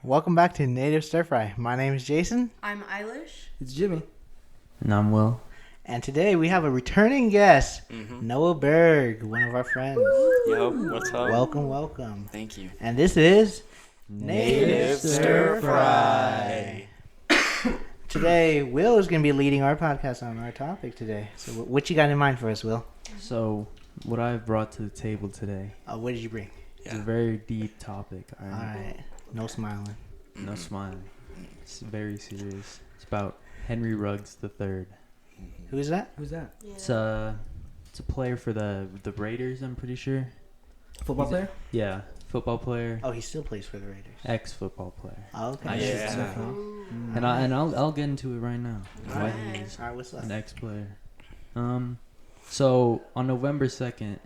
Welcome back to Native Stir Fry. My name is Jason. I'm Ailish. It's Jimmy. And I'm Will. And today we have a returning guest, Noah Berg, one of our friends. Yo, what's up? Welcome. Thank you. And this is Native Stir Fry. Today, Will is going to be leading our podcast on our topic today. So what you got in mind for us, Will? So, what I've brought to the table today What did you bring? is a very deep topic. All right. No smiling. No smiling. It's very serious. It's about Henry Ruggs III. Who is that? Who's that? Yeah. It's a player for the Raiders, I'm pretty sure. Football player? Yeah, football player, Oh, he still plays for the Raiders. ex-football player. Oh, okay. I should say. And I'll get into it right now. All Why right. he's All right, what's up? an ex-player. So on November 2nd,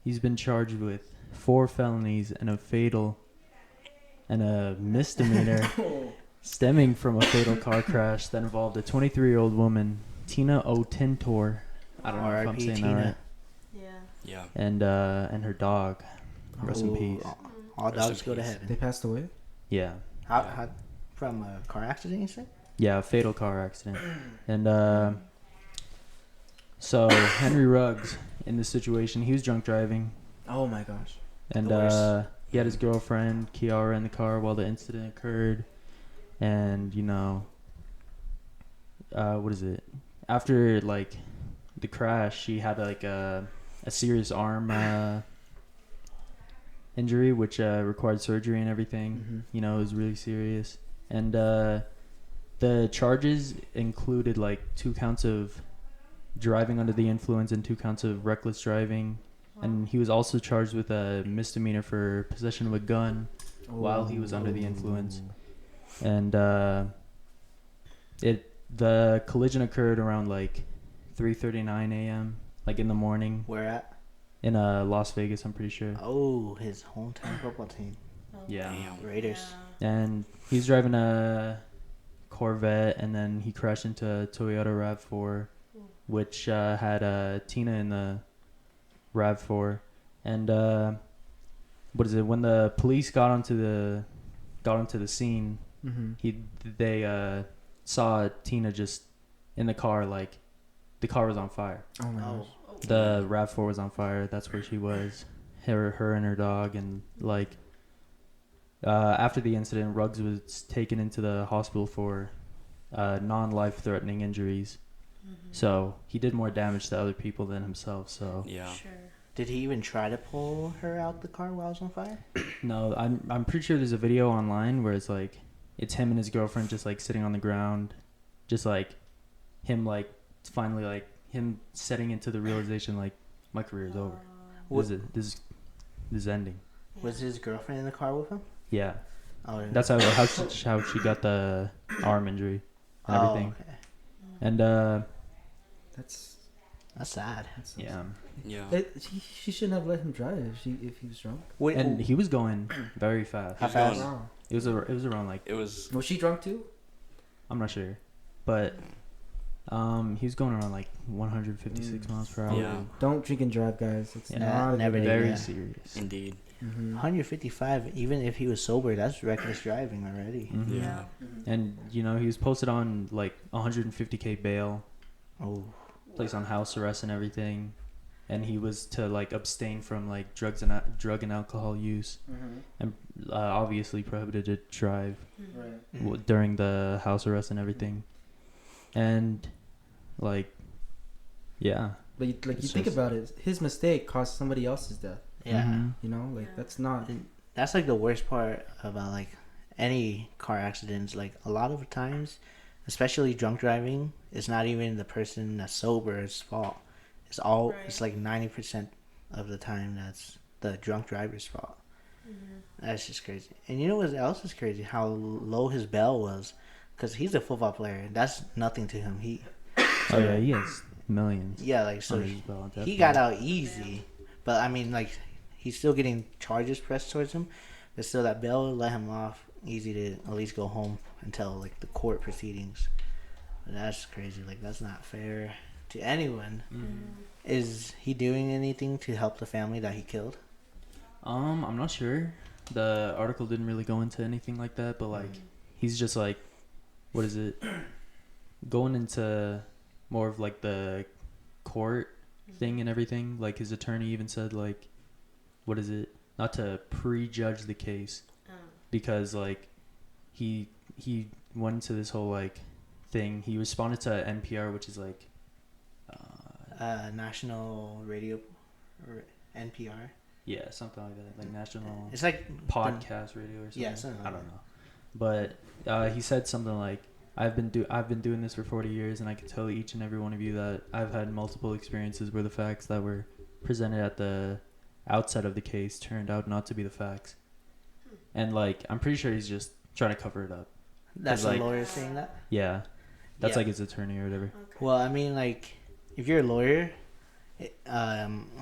he's been charged with 4 felonies and a misdemeanor stemming from a fatal car crash that involved a 23-year-old woman, Tina O'Tintor. I don't know if I'm R.I.P. saying Tina. that right. Yeah. Yeah. And her dog. Rest in Ooh, peace. All Rest dogs in go to peace. heaven. They passed away? Yeah. How, from a car accident, you said? Yeah, a fatal car accident. And so Henry Ruggs, in this situation, he was drunk driving. Oh my gosh. And The worst. he had his girlfriend, Kiara, in the car while the incident occurred. And, what is it? After, the crash, she had, a serious arm injury, which required surgery and everything. Mhm. It was really serious. And the charges included, 2 counts of driving under the influence and 2 counts of reckless driving. And he was also charged with a misdemeanor for possession of a gun while he was under the influence. And the collision occurred around 3:39 a.m. in the morning Where at? in Las Vegas, I'm pretty sure. Oh, his hometown football team. Yeah. Damn. Raiders. And he's driving a Corvette, and then he crashed into a Toyota RAV4, which had Tina in the RAV4. And what is it? When the police got onto the scene, they saw Tina just in the car, the car was on fire. Oh my Oh, gosh. The RAV4 was on fire. That's where she was. Her and her dog. And after the incident, Ruggs was taken into the hospital for non-life-threatening injuries. So he did more damage to other people than himself. So Yeah. Sure. did he even try to pull her out the car while it was on fire? no, I'm pretty sure there's a video online where it's him and his girlfriend just sitting on the ground, just him finally him setting into the realization my career is over. What- This is ending. Was his girlfriend in the car with him? Yeah, Oh, yeah. that's how she got the arm injury and everything. Oh, okay. And That's Sad. yeah, Yeah. she shouldn't have let him drive if he was drunk. Wait, and he was going very fast. How fast? Wow. It was around It was. Was she drunk too? I'm not sure, but he was going around 156 miles per hour. Yeah. Don't drink and drive, guys. It's Yeah. not a Never good do. Very Yeah. serious. Indeed. Mhm. 155, even if he was sober, that's reckless driving already. Mhm. Yeah. And he was posted on 150K bail, Oh, placed on house arrest and everything, and he was to abstain from drug and alcohol use, and obviously prohibited to drive Right. during the house arrest and everything, and yeah. But you It's think just- about it, his mistake caused somebody else's death. yeah. Mhm. That's not. That's the worst part about any car accidents. A lot of times, especially drunk driving, it's not even the person that's sober's fault. It's all Right. it's 90% of the time that's the drunk driver's fault. That's just crazy. And you know what else is crazy? How low his bail was, because he's a football player. That's nothing to him. Oh yeah, he has millions. Yeah, so under his belt, he definitely. got out easy, but I mean, he's still getting charges pressed towards him, but still that bail let him off easy to at least go home until the court proceedings. But that's crazy. That's not fair to anyone. Is he doing anything to help the family that he killed? I'm not sure. the article didn't really go into anything like that, but like he's just like, what is it? Going into more of like the court thing and everything. Like his attorney even said like, what is it? Not to prejudge the case, because like he went into this whole like thing. He responded to NPR, which is like national radio, or NPR. Yeah, something like that, like national. It's like podcast radio or something. Yeah, something like I don't know, but he said something like, I've been doing this for 40 years, and I can tell each and every one of you that I've had multiple experiences where the facts that were presented at the outset of the case turned out not to be the facts, and like I'm pretty sure he's just trying to cover it up. That's the like, lawyer saying that. Yeah, that's Yeah. like his attorney or whatever. Okay. Well, I mean, like, if you're a lawyer,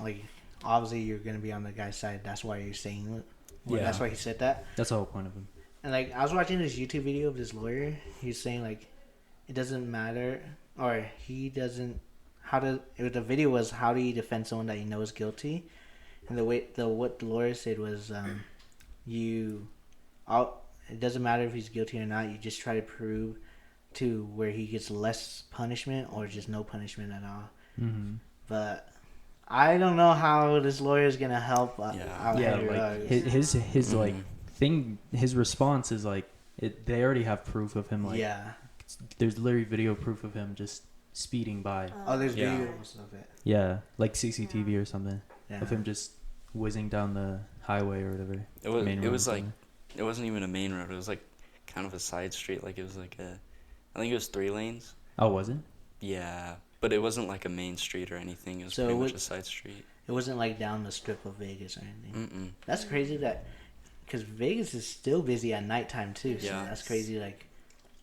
like, obviously you're gonna be on the guy's side. That's why you're saying it. Well, Yeah. That's why he said that. That's the whole point of him. And like, I was watching this YouTube video of this lawyer. He's saying like, it doesn't matter, or he doesn't. The video was, how do you defend someone that you know is guilty? And what the lawyer said was, it doesn't matter if he's guilty or not. You just try to prove to where he gets less punishment or just no punishment at all. Mm-hmm. But I don't know how this lawyer is gonna help. Out Yeah, Henry like Ruggs. his like thing. His response is like, they already have proof of him. Like, yeah. there's literally video proof of him just speeding by. Oh, there's Yeah. videos of it. Yeah, like CCTV or something Yeah. of him just whizzing down the highway or whatever. It was. main It road was or like. something. It wasn't even a main road. It was like kind of a side street. Like it was like I think it was 3 lanes. Oh, was it? Yeah, but it wasn't like a main street or anything. It was So pretty it much wa- a side street. It wasn't like down the strip of Vegas or anything. Mm-mm. That's crazy because Vegas is still busy at nighttime too. So Yeah. that's crazy. Like,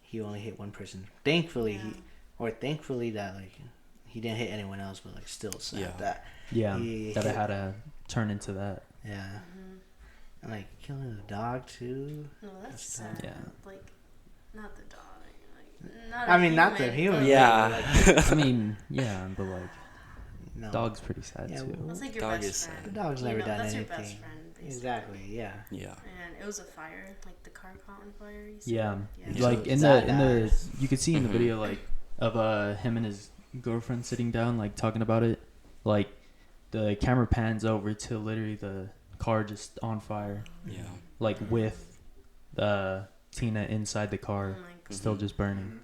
he only hit one person. Thankfully, thankfully that like he didn't hit anyone else, but like still sad Yeah. that. Yeah, He that it hit- had to turn into that. Yeah. And like killing a dog too. No, that's That's sad. Yeah. Like, not the dog. Like, not. I mean, not the human. Yeah. Like, I mean, yeah, but like, no. dog's pretty sad Yeah, too. well, That's like your Dog best is friend. sad. The dog's You never know, done that's anything. your best friend, basically. Exactly. Yeah. Yeah. And it was a fire. Like the car caught on fire. You said? Yeah, Yeah. like in Sad the ass. you could see in the Mhm. video like of him and his girlfriend sitting down like talking about it. Like the camera pans over to literally the car just on fire, Yeah. like with Tina inside the Oh car, my god. still just burning.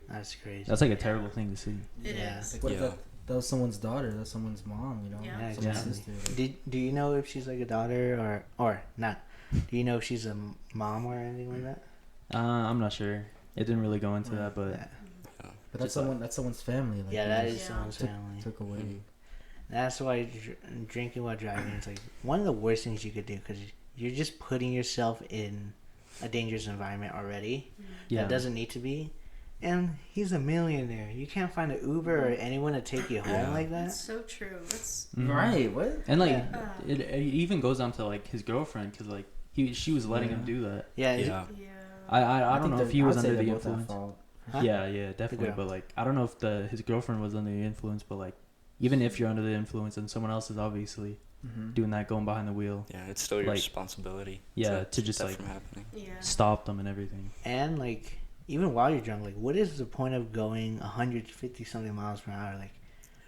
That's crazy. That's like a terrible thing to see. It Yeah. is. Like, what if Yeah. that was someone's daughter? That's someone's mom, you know? Yeah. Yeah, Someone's exactly. sister. Like, Do you know if she's like a daughter or not? Do you know if she's a mom or anything like that? I'm not sure. It didn't really go into that, but Yeah, but that's someone's family. Like, yeah, you that just is Yeah. someone's family. took away. Mhm. That's why drinking while driving is like one of the worst things you could do because you're just putting yourself in a dangerous environment already. yeah, That doesn't need to be. And he's a millionaire. You can't find an Uber or anyone to take you home Yeah. like that. That's so true. That's. Mhm. Right? What? And like Yeah. it even goes down to like his girlfriend because like she was letting him Yeah. do that. Yeah. Yeah. Yeah. I don't know if he was under the both at influence. fault. Huh? Yeah, definitely. girl. But like, I don't know if his girlfriend was under the influence. But like, even if you're under the influence and someone else is obviously Mhm. doing that, going behind the wheel, Yeah. It's still your Like, responsibility. yeah, to keep just, that like, from happening. Yeah. stop them and everything. And like even while you're drunk, like what is the point of going 150 something miles per hour? Like,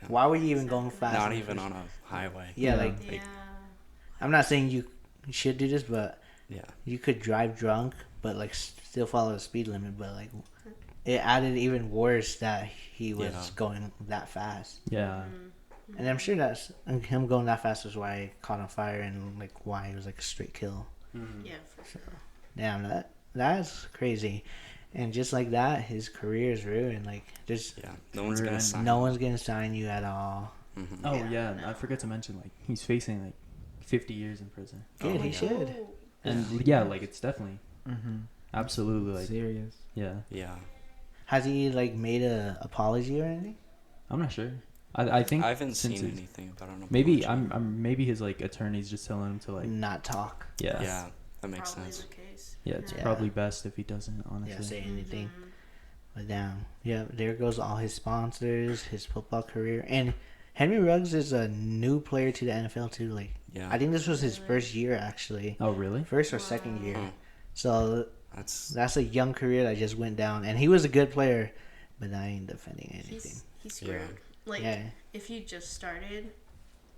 Yeah. why were you even going Exactly. fast? Not in the even first- on a highway. Yeah, Yeah. like Yeah. I'm not saying you should do this, but Yeah. you could drive drunk, but like still follow the speed limit. But like it added even worse that he was Yeah. going that fast. Yeah, And I'm sure that's him going that fast is why it caught on fire and like why it was like a straight kill. Yeah, for sure. Damn, that's crazy. And just like that, his career is ruined. Like there's Yeah. No one's gonna Right. sign. no one's gonna sign you at all. Mhm. Oh Yeah, yeah, no. I forgot to mention like he's facing like 50 years in prison. Good, Oh, he yeah. should. Oh, And yeah, like it's definitely Mm-hmm. absolutely like Serious. yeah. Yeah. Has he like made a apology or anything? I'm not sure. I think I haven't since seen his- anything, but I don't know. Maybe much. I'm maybe his like attorney's just telling him to like Not talk. yeah Yeah. That makes probably sense. the case. yeah it's Yeah. probably best if he doesn't honestly. Yeah, say anything. Mhm. But damn, yeah, there goes all his sponsors, his football career, and Henry Ruggs is a new player to the NFL too. Like, Yeah. I think this was his first year actually, Oh, really? first or second year. Huh. So That's that's a young career that just went down, and he was a good player, but I ain't defending anything. He's screwed. Yeah. Like, Yeah. if you just started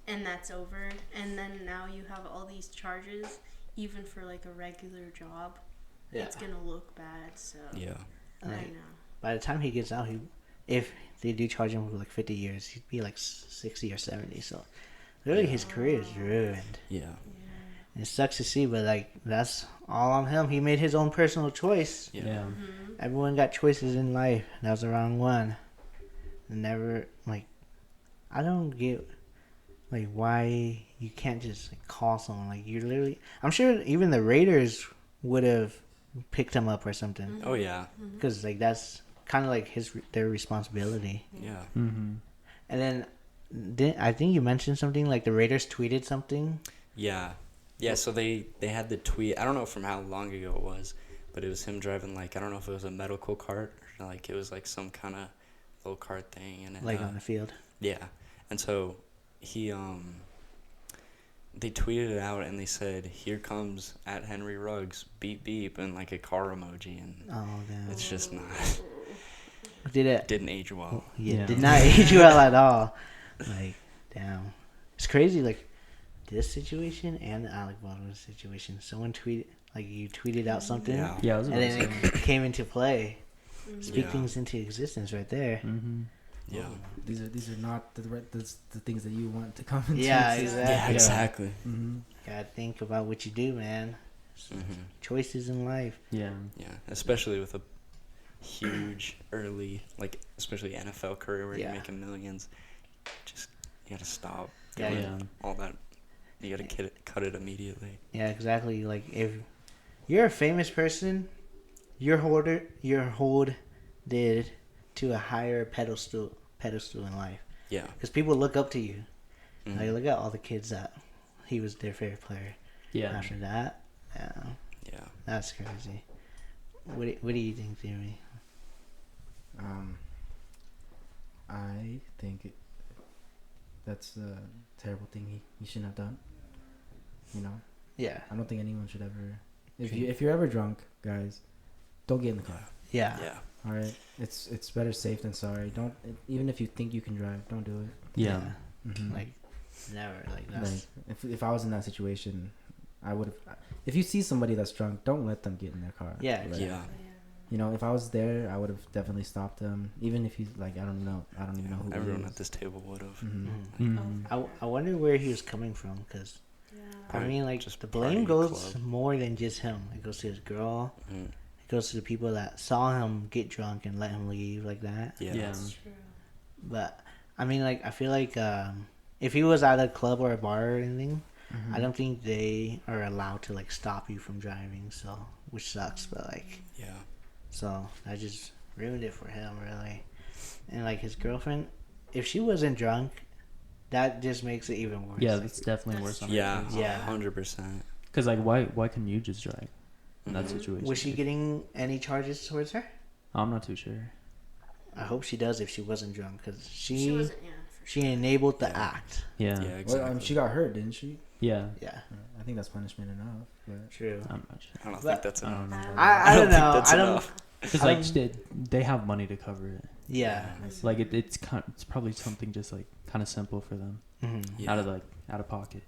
and that's over, and then now you have all these charges, even for like a regular job, it's gonna look bad. So yeah. I Like, know. by the time he gets out, if they do charge him for like 50 years, he'd be like 60 or 70. So really, his career is ruined. Yeah. It sucks to see, but like that's all on him. He made his own personal choice. Yeah. Yeah. Everyone got choices in life. That was the wrong one. Never like, I don't get like why you can't just like, call someone. Like you literally, I'm sure even the Raiders would have picked him up or something, Oh yeah. because like that's kind of like their responsibility. Yeah. Mm-hmm. And then I think you mentioned something like the Raiders tweeted something. Yeah. Yeah, so they had the tweet. I don't know from how long ago it was, but it was him driving like, I don't know if it was a medical cart or like it was like some kind of little cart thing, and Like on the field. yeah. And so he they tweeted it out and they said, "Here comes at Henry Ruggs, beep beep," and like a car emoji, and Oh damn! it's just not Did it? didn't age well. Yeah, did not age well at all. Like, damn, it's crazy. Like this situation and the Alec Baldwin situation. Someone tweeted, like you tweeted out something, Yeah. Yeah, I was and about then to it came into play. Speak Yeah. things into existence right there. Mm-hmm. Yeah. These are not the things that you want to come into. Yeah, existence. exactly. Yeah, exactly. Mm-hmm. Gotta think about what you do, man. hmm Choices in life. Yeah. Yeah, especially with a huge early, like especially NFL career where Yeah. you're making millions. Just you gotta stop Yeah, doing yeah. all that. You gotta cut it immediately. Yeah, exactly. Like if you're a famous person, your hold did to a higher pedestal in life, Yeah. because people look up to you. Mhm. Like look at all the kids that he was their favorite player. Yeah. After that, yeah, Yeah. that's crazy. What do you think, Theory? I think that's a terrible thing he shouldn't have done. You know, Yeah, I don't think anyone should ever. If you're ever drunk, guys, don't get in the car. yeah, Yeah. All right, it's better safe than sorry. Don't even if you think you can drive, don't do it. Yeah. Mm-hmm. Like never. Like that's if I was in that situation, I would have. If you see somebody that's drunk, don't let them get in their car. Yeah, Right? Yeah. You know, if I was there, I would have definitely stopped them. Even if he's like, I don't even know who Everyone he at is. this table would have. Mm-hmm. Mm-hmm. I wonder where he was coming from, because I Probably mean, like just the blame party goes club. more than just him. It goes to his girl. Mhm. It goes to the people that saw him get drunk and let him leave like that. Yeah. Yeah. That's true. But I mean, like I feel like if he was at a club or a bar or anything, Mm-hmm. I don't think they are allowed to like stop you from driving. So which sucks, but like Yeah. so that just ruined it for him really. And like his girlfriend, if she wasn't drunk, that just makes it even worse. Yeah, Like, that's definitely That's worse. Yeah. Yeah. 100%. Because like, why can you just drive in that Mhm. situation? was she getting any charges towards her? I'm not too sure. I hope she does if she wasn't drunk, because She wasn't. Yeah. For she sure. enabled the Yeah. act. Yeah. Yeah, Yeah. exactly. Well, she got hurt, didn't she? Yeah, I think that's punishment enough. But true. I'm not sure. I don't But- think that's I enough. don't know. I don't think know. that's I don't. enough. Because I like don't- they have money to cover it. Yeah. Like it's probably something just like kind of simple for them Mhm. Yeah. out of pocket.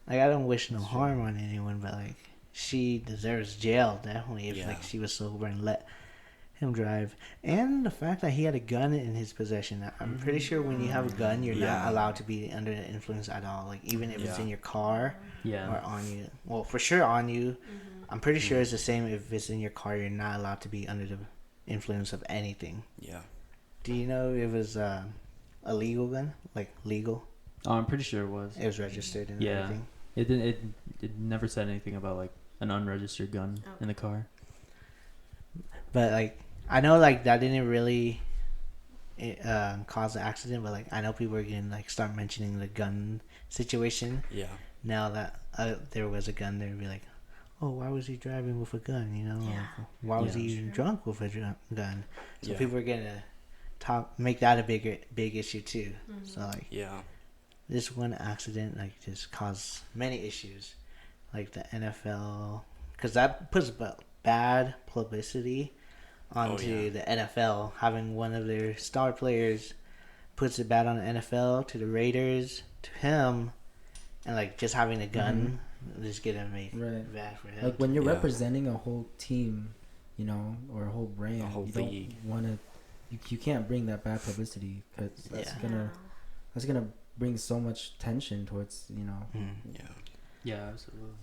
Like I don't wish no harm on anyone, but like she deserves jail definitely if Yeah. like she was sober and let him drive. And the fact that he had a gun in his possession. I'm pretty sure when you have a gun, you're Yeah. not allowed to be under the influence at all. Like even if it's Yeah. in your car Yeah. or on you. Well, for sure on you. I'm pretty sure it's the same if it's in your car. You're not allowed to be under the influence of anything. Yeah. Do you know it was a legal gun? Like legal? Oh, I'm pretty sure it was. It was registered and Yeah. everything. It didn't. It never said anything about like an unregistered gun in the car. But like I know like that didn't really cause the accident, but like I know people are gonna like start mentioning the gun situation Yeah. now that there was a gun. They'd be like, oh, why was he driving with a gun? You know, Yeah. Like, why was he Yeah. even drunk with a gun? So Yeah. people are gonna make that a big issue too. Mm-hmm. So like Yeah. this one accident like just caused many issues, like the NFL, because that puts bad publicity onto the NFL. Having one of their star players puts it bad on the NFL, to the Raiders, to him, and like just having a gun just getting made Right. bad for him. Like when you're Yeah. representing a whole team, you know, or a whole brand, A whole you don't league. want to. You can't bring that bad publicity because that's Yeah. gonna bring so much tension towards, you know. Yeah. Yeah, absolutely.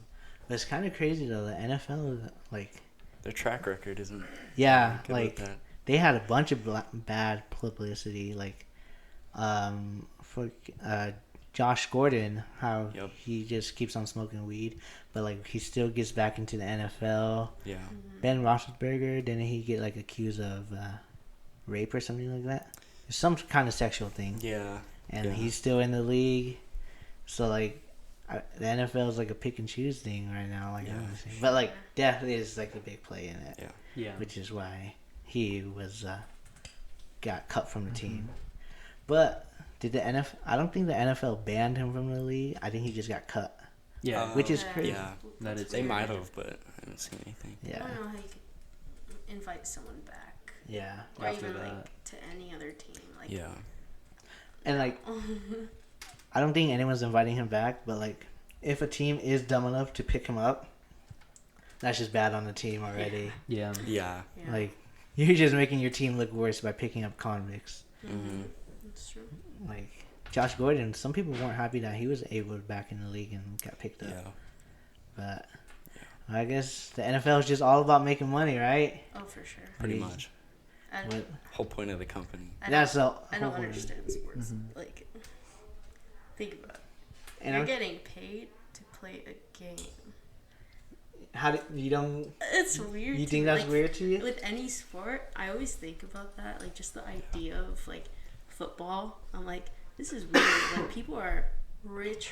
But it's kind of crazy though. The NFL, like, Their track record isn't. yeah, good like with that. they had a bunch of bad publicity, like, for Josh Gordon, how Yep. he just keeps on smoking weed, but like he still gets back into the NFL. Yeah. Ben Roethlisberger, didn't he get like accused of rape or something like that? Some kind of sexual thing, Yeah. and Yeah. he's still in the league. So like, the NFL is like a pick and choose thing right now. Like, Yeah, honestly. for But like, definitely is like a big play in it, Yeah. Yeah. which is why he was got cut from the team. But did the NFL? I don't think the NFL banned him from the league. I think he just got cut. Yeah. Which is crazy. Yeah. That is They weird. might have, but I haven't seen anything. I Yeah, don't know how you could invite someone back, yeah, or After even that. like to any other team. Like, Yeah. and like, I don't think anyone's inviting him back. But like, if a team is dumb enough to pick him up, that's just bad on the team already. Yeah. Yeah. yeah. Like, you're just making your team look worse by picking up convicts. Mm-hmm. That's true. Like Josh Gordon, some people weren't happy that he was able to back in the league and got picked up. Yeah. But I guess the NFL is just all about making money, right? Oh, for sure. Pretty Crazy. much. I, What? Whole point of the company. I That's don't, the I don't whole- understand sports. Mhm. Like, think about it. And You're I'm- getting paid to play a game. how do you don't? It's weird. You to think me. that's Like, weird to you? with any sport, I always think about that. Like, just the idea of like football. I'm like, this is weird. Like, people are rich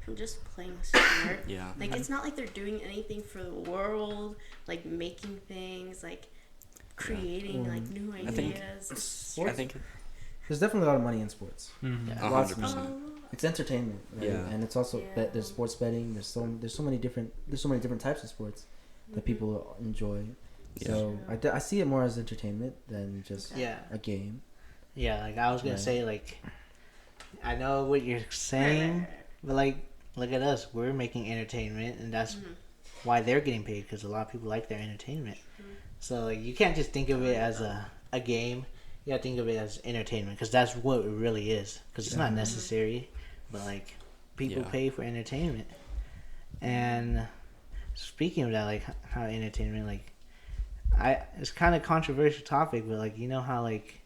from just playing a sport. Yeah. Like, it's not like they're doing anything for the world, like making things, like creating like new I think- ideas. It's Sports? I think. There's definitely a lot of money in sports. Mm-hmm. Yeah. 100%. Oh, It's entertainment, right? Yeah. And it's also Yeah. there's sports betting. There's so many different types of sports that people enjoy. Yeah. So I see it more as entertainment than just Yeah, a game. yeah. Like I was gonna Right. say, like I know what you're saying, but like look at us. We're making entertainment, and that's why they're getting paid because a lot of people like their entertainment. So like you can't just think of it as a game. You gotta think of it as entertainment because that's what it really is. Because it's not necessary, but like people Yeah. pay for entertainment. And speaking of that, like how entertainment, like it's kind of controversial topic, but like you know how like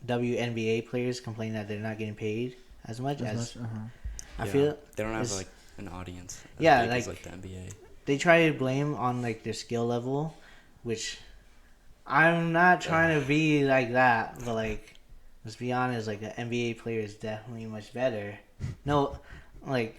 WNBA players complain that they're not getting paid as much as I Yeah. feel. They don't have it's- like an audience. as Yeah, big as, like- the NBA. They try to blame on like their skill level, which I'm not trying to be like that, but like let's be honest, like an NBA player is definitely much better. No, like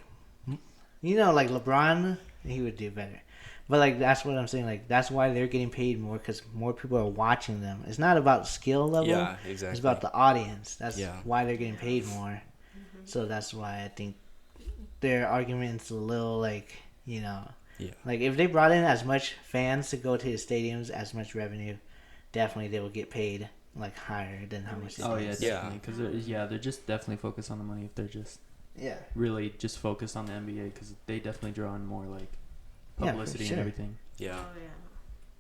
you know, like LeBron, he would do better. But like that's what I'm saying. Like that's why they're getting paid more because more people are watching them. It's not about skill level. Yeah, exactly. It's about the audience. That's Yeah. why they're getting paid more. So that's why I think their argument's a little like you know. Yeah. Like if they brought in as much fans to go to the stadiums, as much revenue, definitely they would get paid like higher than how much. They Oh do. yeah, Yeah. definitely. Because they're just definitely focused on the money. If they're just Yeah. really just focused on the NBA, because they definitely draw on more like Yeah, for publicity sure. and everything. Yeah. Oh yeah.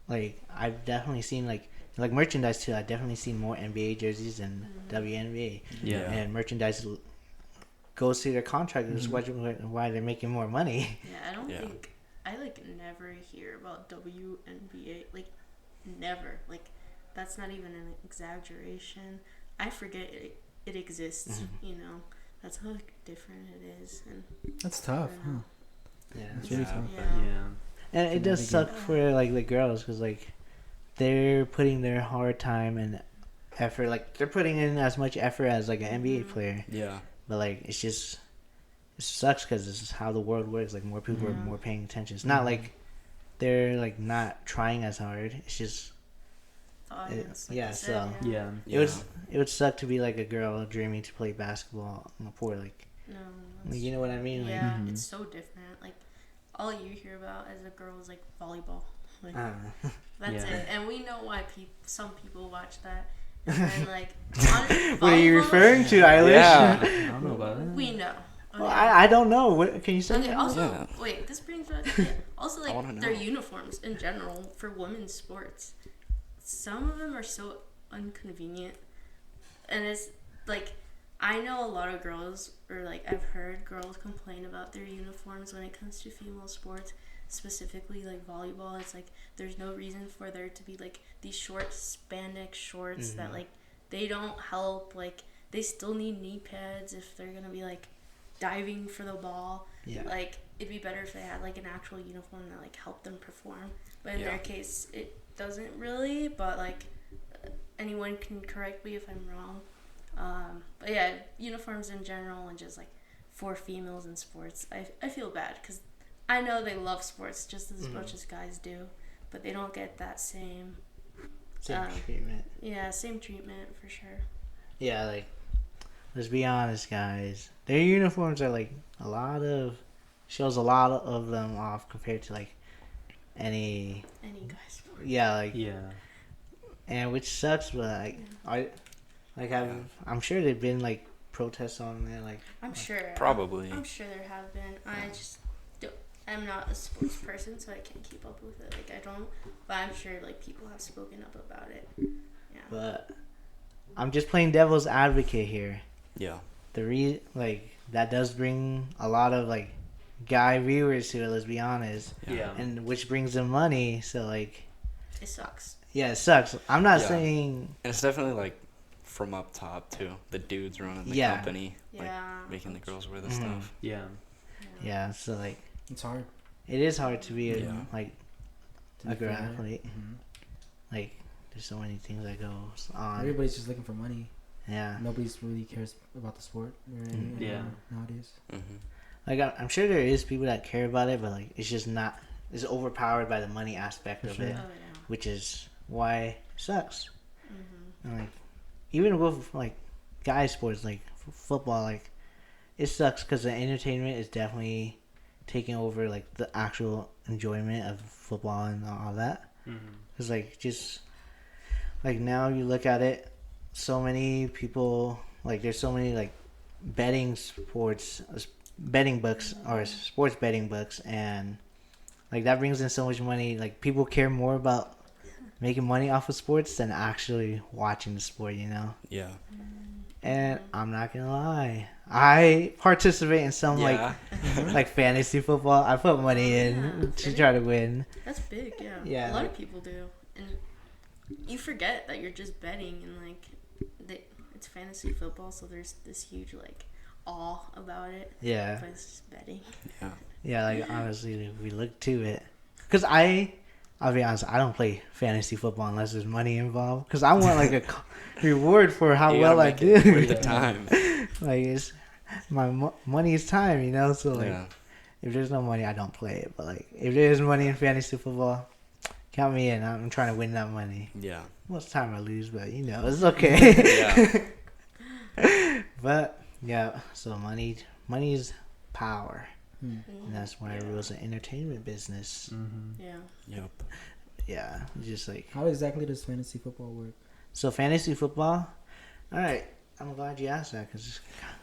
Like I've definitely seen like merchandise too. I've definitely seen more NBA jerseys than WNBA, Yeah. Yeah. and merchandise goes to their contract. Is why they're making more money. Yeah, I don't Yeah. think I like never hear about WNBA. Like never. Like that's not even an exaggeration. I forget it exists. You know, that's how like, different it is. And That's tough. I Huh? know. Yeah, It's really Yeah. tough. Yeah. Yeah. and it does navigate. suck for like the girls because like they're putting their hard time and effort. Like they're putting in as much effort as like an NBA player. Yeah. But like it sucks because this is how the world works. Like more people are more paying attention. It's not like they're like not trying as hard. It's just the audience. Like yeah, you said, so- Yeah. It would suck to be like a girl dreaming to play basketball in a poor like. No, You know what I mean? Like, yeah, Mhm. it's so different. Like, all you hear about as a girl is like volleyball. Like, that's Yeah. it. And we know why some people watch that. And then, like, what are you volleyball- referring to, Eilish? Yeah. I don't know about that. We know. Okay. Well, I don't know. What can you say? Okay, also, Yeah. wait, this brings back to also, I wanna like, know. their uniforms in general for women's sports. Some of them are so inconvenient. And it's, like, I know a lot of girls, or, like, I've heard girls complain about their uniforms when it comes to female sports, specifically, like, volleyball. It's, like, there's no reason for there to be, like, these short spandex shorts that, like, they don't help. Like, they still need knee pads if they're gonna be, like, diving for the ball. Yeah. Like, it'd be better if they had like an actual uniform that like helped them perform. But in Yeah. their case, it doesn't really. But like, anyone can correct me if I'm wrong. But yeah, uniforms in general and just like for females in sports, I feel bad because I know they love sports just as much as guys do, but they don't get that same treatment. yeah, same treatment for sure. Yeah, like, let's be honest, guys. Their uniforms are like shows a lot of them off compared to like any. Any guys sport. Yeah, like, Yeah. and which sucks, but I'm sure there've been like protests on there, like. I'm sure. Probably. I'm sure there have been. I just I'm not a sports person, so I can't keep up with it. Like, I don't. But I'm sure, like, people have spoken up about it. Yeah. But I'm just playing devil's advocate here. Yeah. That does bring a lot of like guy viewers to it. Let's be honest, Yeah. and which brings them money. So like, It sucks. yeah, it sucks. I'm not Yeah. saying. And it's definitely like from up top too. The dudes running the Yeah. company, like Yeah. making the girls wear the Mhm. stuff. Yeah. Yeah, so like, It's hard. it is hard to be Yeah. like To a be girl fair. athlete. Mhm. Like, there's so many things that goes on. Everybody's just looking for money. Yeah, Nobody's really cares about the sport or anything Yeah. nowadays. Mm-hmm. like I'm sure there is people that care about it, but like it's just not. It's overpowered by the money aspect For of sure. it, Oh yeah. which is why it sucks. Mm-hmm. And like, even with like guy sports like football, like it sucks because the entertainment is definitely taking over like the actual enjoyment of football and all that. Mm-hmm. Cause like just like now you look at it, so many people like there's so many like betting books or sports betting books, and like that brings in so much money. Like people care more about making money off of sports than actually watching the sport, you know. Yeah. And I'm not gonna lie, I participate in some Yeah. like fantasy football. I put money in Yeah. to try to win. That's big. Yeah. Yeah, A lot like- of people do, and you forget that you're just betting, and like, it's fantasy football, so there's this huge like awe about it. Yeah. But it's just betting. Yeah. Yeah, like honestly, if we look to it, because I'll be honest, I don't play fantasy football unless there's money involved. Because I want like a reward for how You well gotta I make it do. worth the time. Like it's my money is time, you know. So like, Yeah. if there's no money, I don't play it. But like, if there's money in fantasy football, count me in. I'm trying to win that money. Yeah. Most time I lose, but you know it's okay. Yeah. But yeah, so money's power, Hmm. and that's why it rules the entertainment business. Mm-hmm. Yeah. Yep. Yeah, just like How exactly does fantasy football work? so fantasy football. All right, I'm glad you asked that because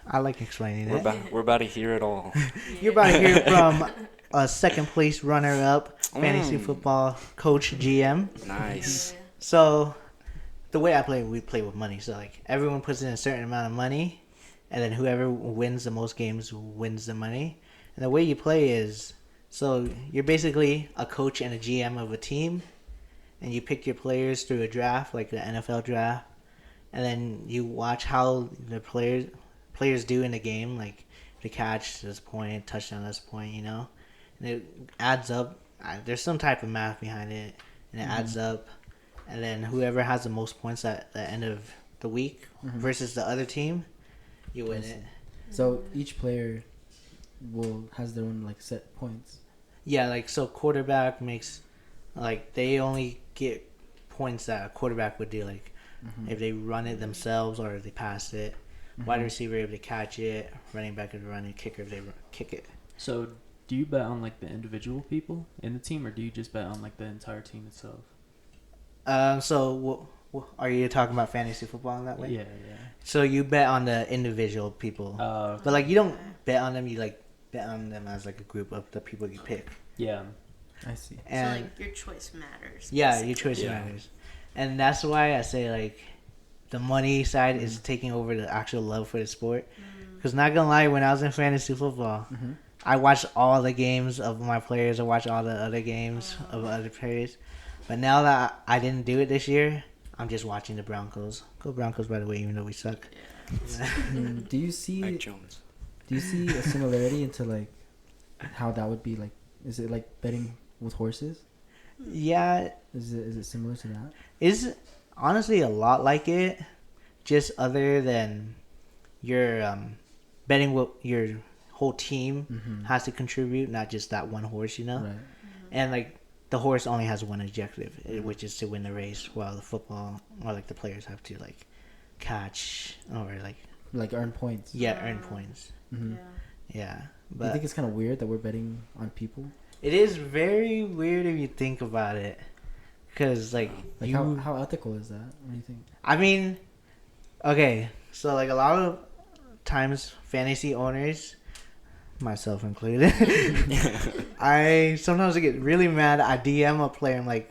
I like explaining We're it. about to hear it all. You're about to hear from a second place runner up fantasy Mm. football coach GM. Nice. So the way I play, we play with money. So like everyone puts in a certain amount of money, and then whoever wins the most games wins the money. And the way you play is, so you're basically a coach and a GM of a team, and you pick your players through a draft, like the NFL draft, and then you watch how the players do in the game, like the catch this point, touchdown this point, you know, and it adds up. There's some type of math behind it, and it adds up, and then whoever has the most points at the end of the week versus the other team, you win I see. it. So each player has their own like set points. Yeah, like so quarterback makes like they only get points that a quarterback would do, like Mhm. if they run it themselves or if they pass it. Mhm. Wide receiver if they catch it, running back if they run it, kicker if they kick it. So, do you bet on like the individual people in the team, or do you just bet on like the entire team itself? So are you talking about fantasy football in that way? Yeah. So you bet on the individual people, but like you don't bet on them. You like bet on them as like a group of the people you pick. Yeah. I see. And so like your choice matters. yeah, basically. your choice Yeah. matters, and that's why I say like the money side is taking over the actual love for the sport. Because not gonna lie, when I was in fantasy football, Mhm. I watched all the games of my players. I watched all the other games of other players. But now that I didn't do it this year, I'm just watching the Broncos. Go Broncos, by the way, even though we suck. Do you see? Mike Jones. Do you see a similarity into like how that would be like? Is it like betting with horses? Yeah, Is it similar to that? it's honestly a lot like it, just other than your betting what your whole team Mm-hmm. has to contribute, not just that one horse, you know. Right. And like the horse only has one objective, which is to win the race, while the football or like the players have to like catch or like Like earn points. earn points. Mm-hmm. Yeah. Yeah, Do you but think it's kind of weird that we're betting on people? it is very weird if you think about it, because like Like you, how ethical is that? What do you think? I mean, okay, so like a lot of times fantasy owners, myself included, I sometimes get really mad. I DM a player. I'm like,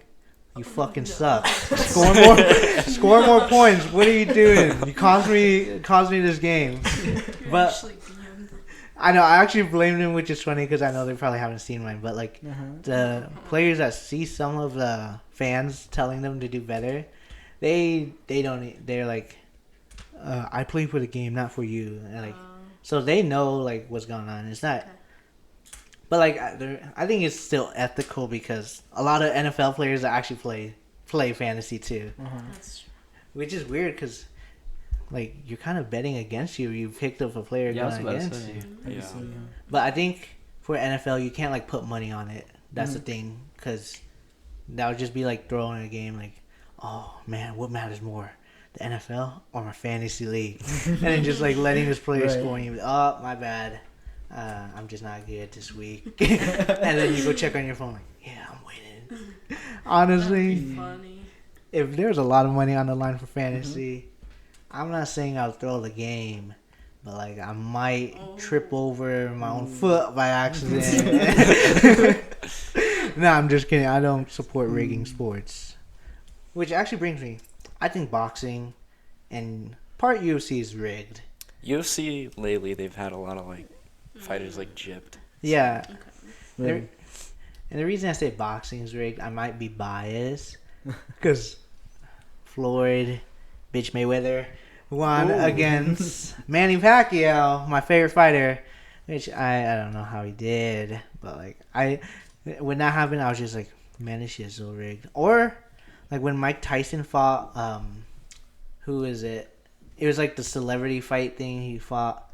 you fucking suck. Score more points. What are you doing? You cost me this game. You're But actually beyond that. I know I actually blamed him, which is funny because I know they probably haven't seen mine. But like Uh-huh. the players that see some of the fans telling them to do better, they don't. They're like, I play for the game, not for you. And like, so they know like what's going on. It's not. Okay. But like, I think it's still ethical because a lot of NFL players that actually play fantasy too, Uh-huh. That's true. which is weird because like you're kind of betting against you. You picked up a player Yeah, I was going about to against say. you. I can Yeah. see, But I think for NFL, you can't like put money on it. That's the Mhm. thing, because that would just be like throwing a game. Like, oh man, what matters more, the NFL or my fantasy league? And then just like letting this player Right. score, and you, oh my bad, I'm just not good this week. And then you go check on your phone, like, yeah, I'm winning. Honestly, That'd be funny. if there's a lot of money on the line for fantasy, I'm not saying I'll throw the game, but like I might trip over my own foot by accident. No, I'm just kidding. I don't support rigging sports. Which actually brings me, I think boxing and part UFC is rigged. UFC lately, they've had a lot of like fighters like gypped. Yeah. Okay. Really? And the reason I say boxing is rigged, I might be biased. Because Floyd, bitch Mayweather, won Ooh. against Manny Pacquiao, my favorite fighter. Which I don't know how he did. But like, when that happened, I was just like, man, this shit is so rigged. Or like when Mike Tyson fought, who is it? It was like the celebrity fight thing he fought.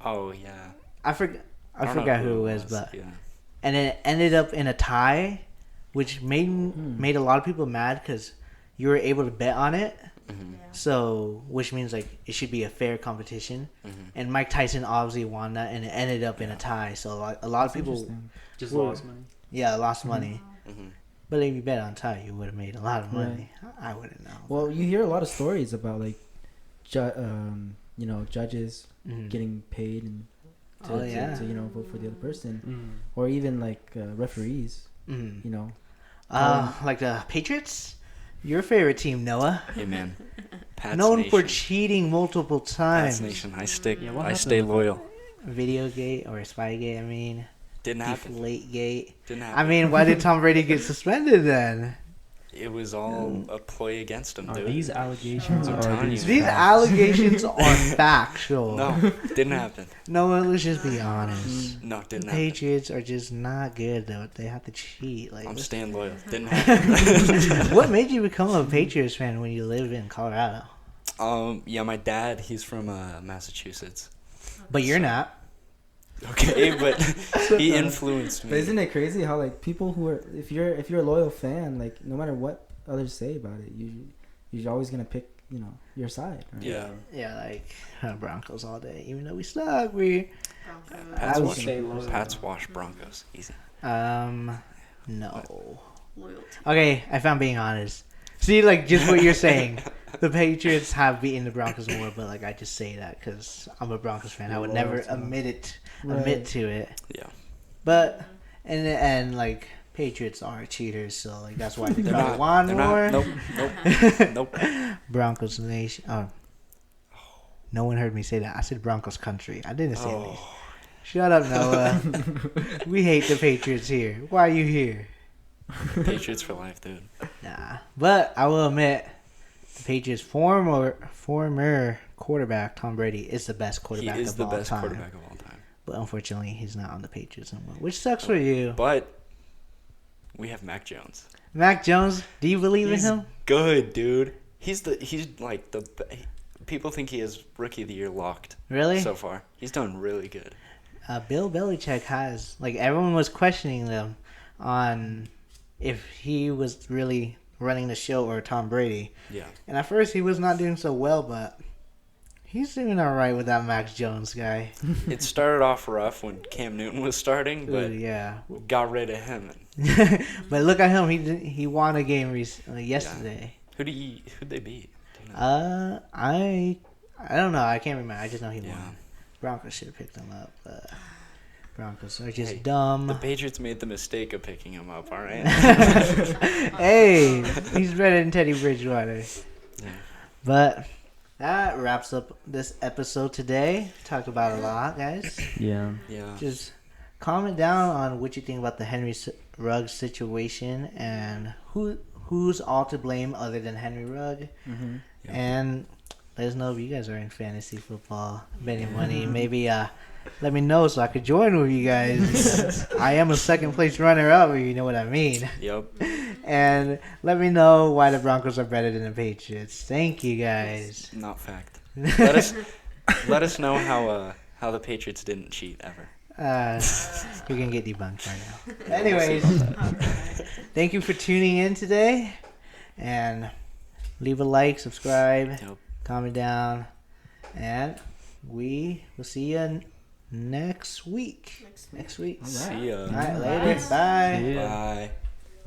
Oh yeah. I don't know forgot who it was, but yeah. and it ended up in a tie, which made a lot of people mad because you were able to bet on it. Mhm. Yeah. So, which means like it should be a fair competition. Mhm. And Mike Tyson obviously won that, and it ended up in a tie. So a lot of people, Interesting. Just Well, lost money. yeah, lost money. Mhm. But if you bet on tie, you would have made a lot of money. I wouldn't know. Well, you hear a lot of stories about like, judges Mhm. getting paid and to, Oh, yeah. to vote for the other person, Mm. or even like referees. Mhm. You know, Like the Patriots, your favorite team, Noah, Hey man. Pat's known Nation. for cheating multiple Pat's times. Nation. I Yeah, what I happened stay with loyal. Video gate or spy gate, I mean, Didn't happen. deflate gate. Didn't I happen. mean, why did Tom Brady get suspended then? It was all a ploy against him, Are dude. these allegations I'm or telling these you. These facts? allegations are factual. No, didn't happen. No, let's just be honest. No, The didn't happen. Patriots are just not good though. They have to cheat. Like, I'm staying loyal. Didn't happen. what made you become a Patriots fan when you live in Colorado? Yeah, my dad, he's from Massachusetts. But you're not. Okay, but he influenced but me. isn't it crazy how like people who are if you're a loyal fan, like no matter what others say about it. You're always gonna pick, your side. Right? Yeah. Yeah, like Broncos all day. Even though we suck, we Broncos. I would say loyal. Pats wash Broncos. Easy. no. Loyalty. Okay, if I'm being honest. See, like, just what you're saying. The Patriots have beaten the Broncos more, but, like, I just say that because I'm a Broncos fan. I would never Loyalty. admit Right. to it. Yeah. But, and like, Patriots are cheaters, so, like, that's why they They're probably not. won They're more. not. Nope. Nope. Broncos Nation. Oh. No one heard me say that. I said Broncos Country. I didn't say Nation. Oh. Shut up, Noah. We hate the Patriots here. Why are you here? Patriots for life, dude. Nah. But I will admit, the Patriots' former quarterback, Tom Brady, is the best quarterback He is of the all best time. quarterback of all time. But unfortunately, he's not on the Patriots anymore, which sucks for you. But we have Mac Jones. Mac Jones, do you believe He's in him? good, dude. He's like the people think he is rookie of the year locked. Really? So far, he's done really good. Bill Belichick has, like, everyone was questioning them on if he was really running the show or Tom Brady. Yeah. And at first, he was not doing so well, but he's doing all right with that Mac Jones guy. It started off rough when Cam Newton was starting, but Ooh, yeah. got rid of him. But look at him. He won a game yesterday. Who'd they beat? Do you know? I don't know. I can't remember. I just know he Yeah. won. Broncos should have picked him up, but Broncos are just Hey, dumb. The Patriots made the mistake of picking him up. All right. Hey, he's better than Teddy Bridgewater. Yeah. But that wraps up this episode today. Talked about a lot, guys. Yeah. Yeah. Just comment down on what you think about the Henry Ruggs situation and who's all to blame other than Henry Ruggs. Mm-hmm. Yep. And let us know if you guys are in fantasy football, betting money. Maybe let me know so I could join with you guys. I am a second place runner up, if you know what I mean. Yep. And let me know why the Broncos are better than the Patriots. Thank you guys. Not fact. Let us know how the Patriots didn't cheat ever. You're gonna get debunked right now. Anyways, thank you for tuning in today, and leave a like, subscribe, Yep. comment down, and we will see you next week. Next week. Next week. All right. See ya. All right, later. Bye. Yeah. Bye.